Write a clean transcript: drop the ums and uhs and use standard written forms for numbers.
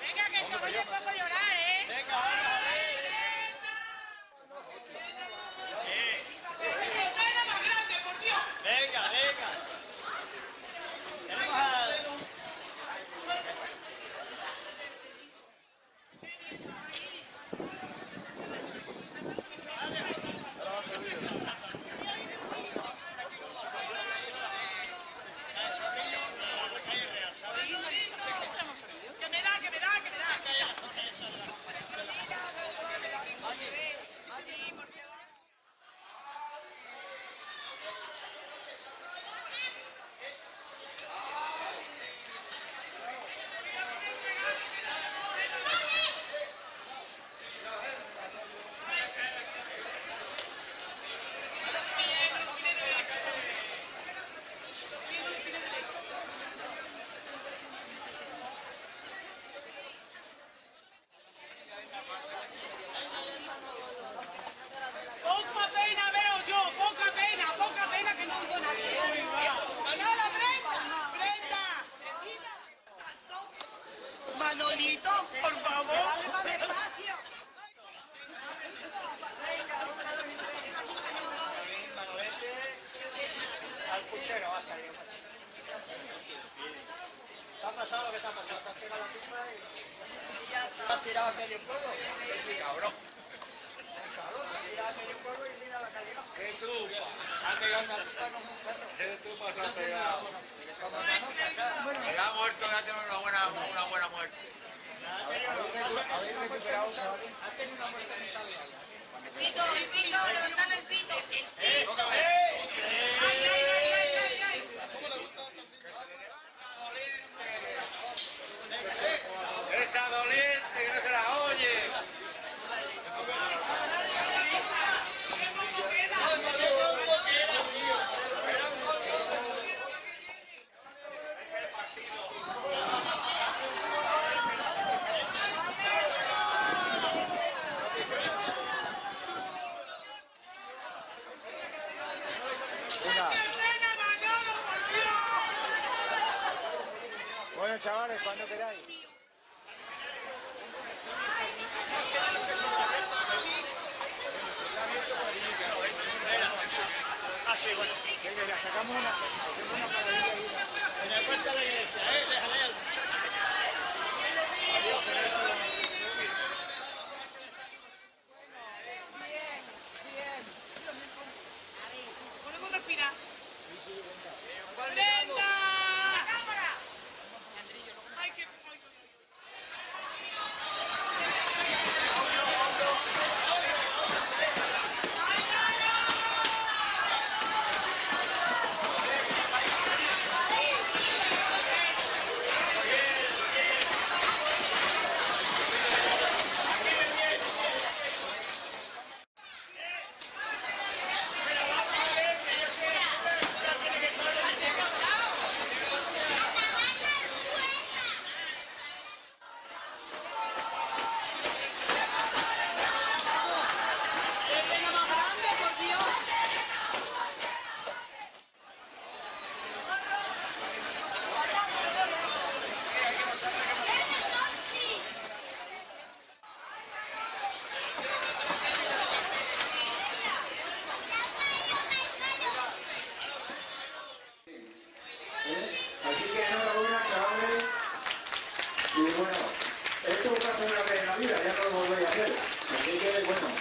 Venga, que se oye poco llorar, ¿eh? Venga, más grande, por Dios. Venga, venga. Tenemos a... Poca pena que no oigo a nadie. ¡Manolo, Brenda! Manolito, por favor. Manolete, al puchero, hasta ahí. ¿Te ha pasado lo que te ha pasado? ¿Te has tirado la tumba y te has tirado a medio pueblo? Sí, cabrón. Mira medio pueblo y mira la calidad. ¿Qué tú? Ha pegado una puta como un perro. ¿Qué tú vas a pegar? El ha muerto, ya tiene una buena muerte. Habéis recuperado, ¿sabes? Ha tenido una muerte muy salvaje. Pito, el pito, levantad el pito. El pito. ¿Cómo le gusta esa doliente que no se la oye? Bueno, chavales, cuando queráis. Ah, sí, bueno. Venga, ya sacamos una paradilla ahí. En el puente de la iglesia, déjale al muchacho. Adiós, que no es todo. ¿Podemos respirar? Sí, venga. ¡Brenda! ¡La cámara! ¡Ay, qué... Así que enhorabuena, chavales. Y bueno, esto pasa una vez en la vida, ya no lo volvéis a hacer. Así que bueno.